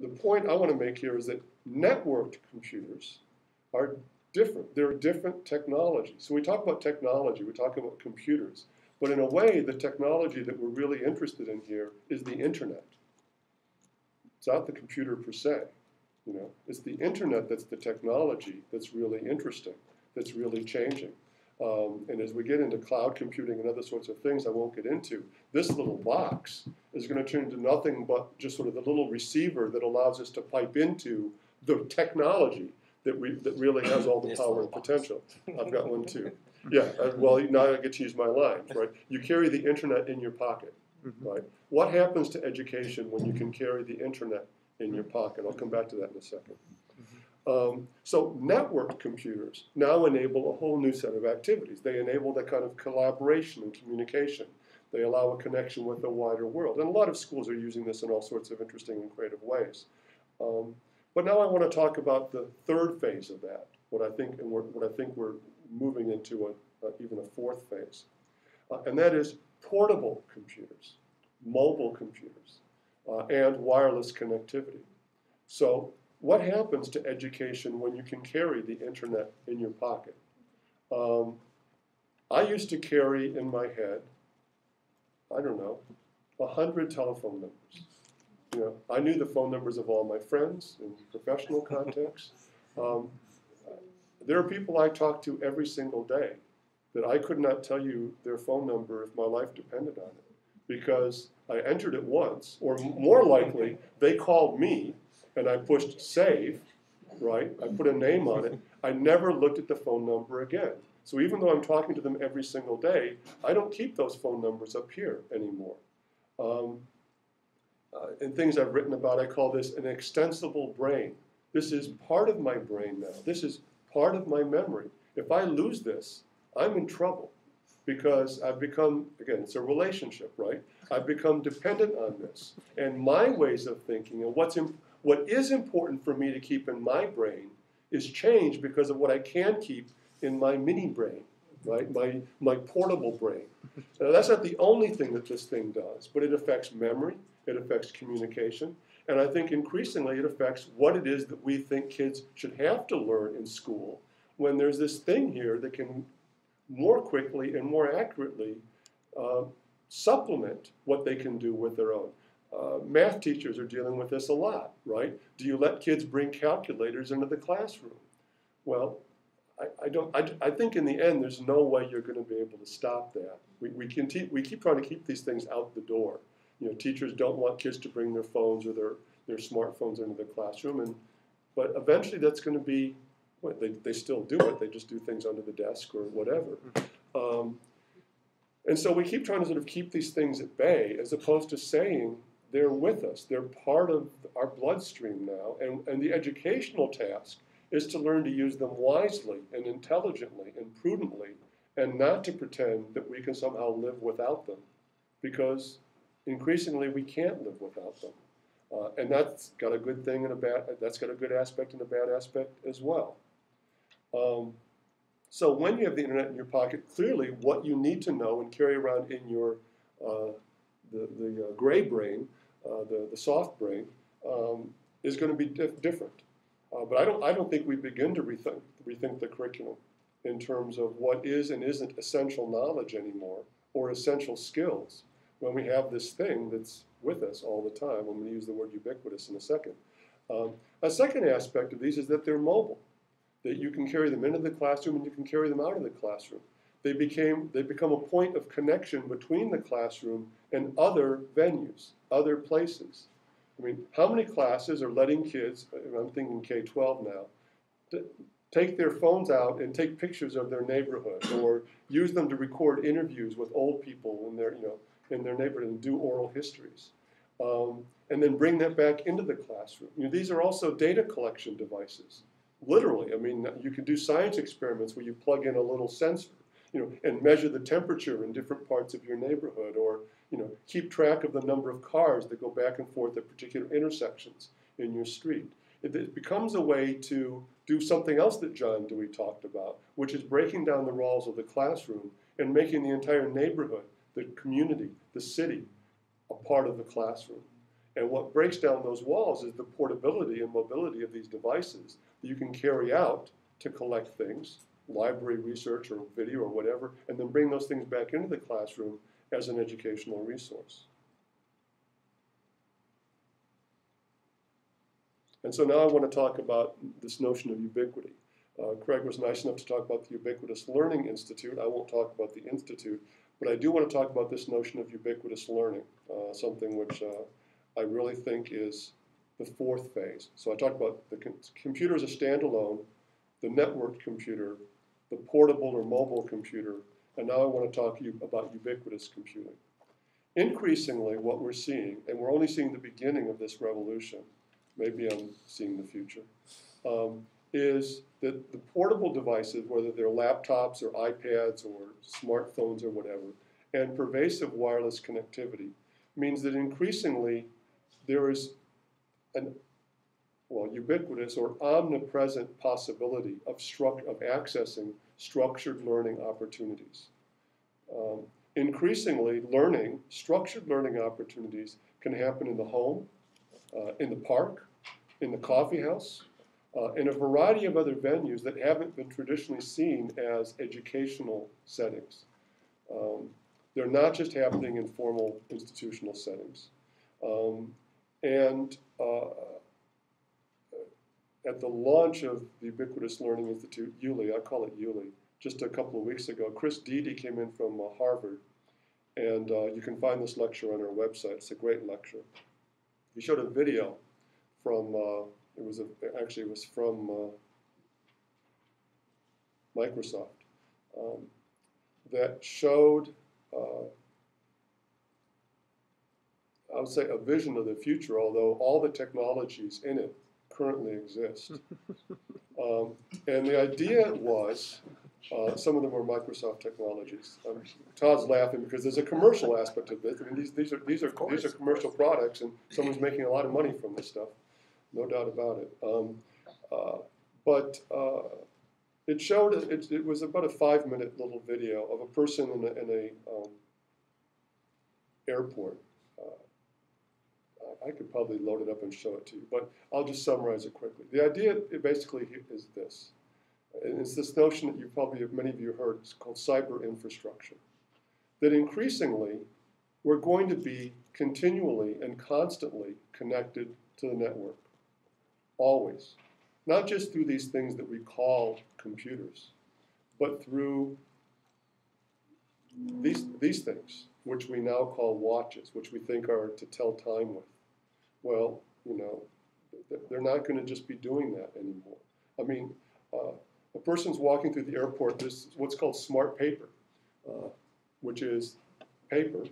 the point I want to make here is that networked computers are different. They're a different technology. So we talk about technology, we talk about computers. But in a way, the technology that we're really interested in here is the internet. It's not the computer per se. You know, it's the internet that's the technology that's really interesting, that's really changing. And as we get into cloud computing and other sorts of things I won't get into, this little box is going to turn into nothing but just sort of the little receiver that allows us to pipe into the technology that really has all the power and potential. I've got one too. Yeah, well, now I get to use my lines, right? You carry the internet in your pocket, right? What happens to education when you can carry the internet in your pocket? I'll come back to that in a second. So networked computers now enable a whole new set of activities. They enable that kind of collaboration and communication. They allow a connection with the wider world. And a lot of schools are using this in all sorts of interesting and creative ways. But now I want to talk about the third phase of that, what I think we're moving into even a fourth phase. And that is portable computers, mobile computers, and wireless connectivity. So what happens to education when you can carry the internet in your pocket? I used to carry in my head, I don't know, 100 telephone numbers. You know, I knew the phone numbers of all my friends in professional contexts. There are people I talk to every single day that I could not tell you their phone number if my life depended on it, because I entered it once, or more likely, they called me, and I pushed save, right? I put a name on it. I never looked at the phone number again. So even though I'm talking to them every single day, I don't keep those phone numbers up here anymore. In things I've written about, I call this an extensible brain. This is part of my brain now. This is part of my memory. If I lose this, I'm in trouble, because I've become, again, it's a relationship, right? I've become dependent on this. And my ways of thinking and what is important for me to keep in my brain is changed because of what I can keep in my mini brain, right? My portable brain. Now, that's not the only thing that this thing does, but it affects memory, it affects communication, and I think increasingly it affects what it is that we think kids should have to learn in school when there's this thing here that can more quickly and more accurately supplement what they can do with their own. Math teachers are dealing with this a lot, right? Do you let kids bring calculators into the classroom? Well, I think in the end, there's no way you're going to be able to stop that. We keep trying to keep these things out the door. You know, teachers don't want kids to bring their phones or their smartphones into the classroom, but eventually that's going to be, well, they still do it. They just do things under the desk or whatever. And so we keep trying to sort of keep these things at bay, as opposed to saying they're with us. They're part of our bloodstream now, and the educational task is to learn to use them wisely and intelligently and prudently, and not to pretend that we can somehow live without them, because increasingly we can't live without them. And that's got a good thing and that's got a good aspect and a bad aspect as well. So when you have the internet in your pocket, clearly what you need to know and carry around in your the gray brain, the soft brain, is going to be different. But I don't think we begin to rethink the curriculum in terms of what is and isn't essential knowledge anymore, or essential skills, when we have this thing that's with us all the time. I'm going to use the word ubiquitous in a second. A second aspect of these is that they're mobile, that you can carry them into the classroom and you can carry them out of the classroom. They become a point of connection between the classroom and other venues, other places. I mean, how many classes are letting kids, I'm thinking K-12 now, take their phones out and take pictures of their neighborhood, or use them to record interviews with old people in their neighborhood and do oral histories, and then bring that back into the classroom. You know, these are also data collection devices. Literally, I mean, you can do science experiments where you plug in a little sensor, you know, and measure the temperature in different parts of your neighborhood, or, you know, keep track of the number of cars that go back and forth at particular intersections in your street. It becomes a way to do something else that John Dewey talked about, which is breaking down the walls of the classroom and making the entire neighborhood, the community, the city, a part of the classroom. And what breaks down those walls is the portability and mobility of these devices that you can carry out to collect things, library research or video or whatever, and then bring those things back into the classroom as an educational resource. And so now I want to talk about this notion of ubiquity. Craig was nice enough to talk about the Ubiquitous Learning Institute. I won't talk about the Institute, but I do want to talk about this notion of ubiquitous learning, something which I really think is the fourth phase. So I talked about the computer as a standalone, the networked computer, the portable or mobile computer, and now I want to talk to you about ubiquitous computing. Increasingly, what we're seeing, and we're only seeing the beginning of this revolution, maybe I'm seeing the future, is that the portable devices, whether they're laptops or iPads or smartphones or whatever, and pervasive wireless connectivity means that increasingly there is an ubiquitous or omnipresent possibility of accessing structured learning opportunities. Increasingly, structured learning opportunities can happen in the home, in the park, in the coffee house, in a variety of other venues that haven't been traditionally seen as educational settings. They're not just happening in formal institutional settings. At the launch of the Ubiquitous Learning Institute, ULI, I call it ULI, just a couple of weeks ago, Chris Deedy came in from Harvard, and you can find this lecture on our website. It's a great lecture. He showed a video from, it was from Microsoft, that showed, I would say, a vision of the future, although all the technologies in it currently exist. And the idea was, some of them are Microsoft technologies. Todd's laughing because there's a commercial aspect of this. I mean, these are commercial products, and someone's making a lot of money from this stuff, no doubt about it. It showed, it was about a 5-minute little video of a person in a airport. I could probably load it up and show it to you, but I'll just summarize it quickly. The idea basically is this. And it's this notion that many of you heard, it's called cyber infrastructure. That increasingly, we're going to be continually and constantly connected to the network. Always. Not just through these things that we call computers, but through these things, which we now call watches, which we think are to tell time with. Well, they're not going to just be doing that anymore. I mean, a person's walking through the airport, there's what's called smart paper, which is paper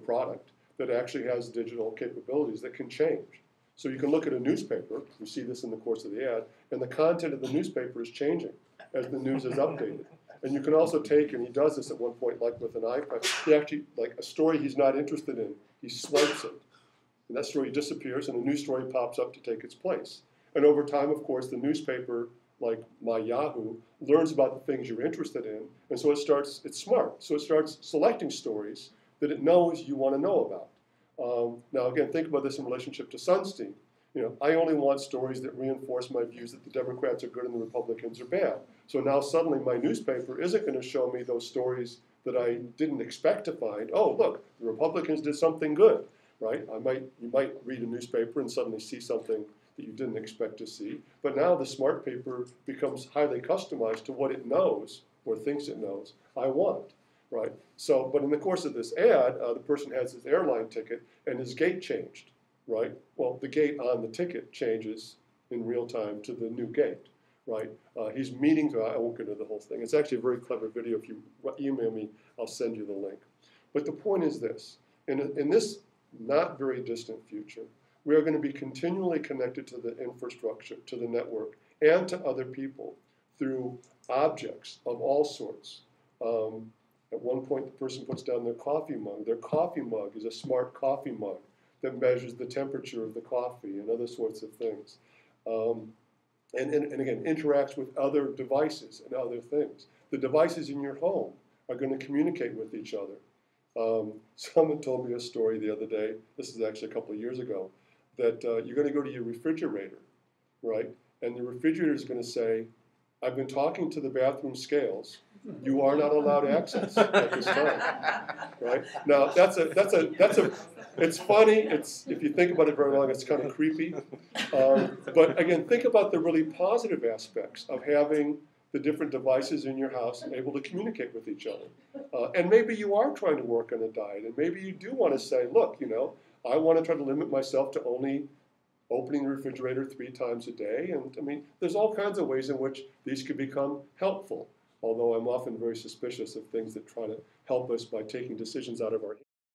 product that actually has digital capabilities that can change. So you can look at a newspaper, you see this in the course of the ad, and the content of the newspaper is changing as the news is updated. And you can also take, and he does this at one point, like with an iPad, he actually, like a story he's not interested in, he swipes it. And that story disappears, and a new story pops up to take its place. And over time, of course, the newspaper, like my Yahoo, learns about the things you're interested in, and so it's smart. So it starts selecting stories that it knows you want to know about. Now, again, think about this in relationship to Sunstein. I only want stories that reinforce my views that the Democrats are good and the Republicans are bad. So now suddenly my newspaper isn't going to show me those stories that I didn't expect to find. Oh, look, the Republicans did something good. Right? You might read a newspaper and suddenly see something that you didn't expect to see. But now the smart paper becomes highly customized to what it knows or thinks it knows I want. Right? So, but in the course of this ad, the person has his airline ticket and his gate changed. Right? Well, the gate on the ticket changes in real time to the new gate. Right? He's meeting. I won't get into the whole thing. It's actually a very clever video. If you email me, I'll send you the link. But the point is this: in this not very distant future, we are going to be continually connected to the infrastructure, to the network, and to other people through objects of all sorts. At one point, the person puts down their coffee mug. Their coffee mug is a smart coffee mug that measures the temperature of the coffee and other sorts of things. And again, interacts with other devices and other things. The devices in your home are going to communicate with each other Someone told me a story the other day, this is actually a couple of years ago, that you're going to go to your refrigerator, right? And the refrigerator is going to say, I've been talking to the bathroom scales. You are not allowed access at this time, right? Now, it's funny. If you think about it very long, it's kind of creepy. But again, think about the really positive aspects of having the different devices in your house and able to communicate with each other. And maybe you are trying to work on a diet, and maybe you do want to say, look, I want to try to limit myself to only opening the refrigerator 3 times a day. And I mean, there's all kinds of ways in which these could become helpful, although I'm often very suspicious of things that try to help us by taking decisions out of our hands.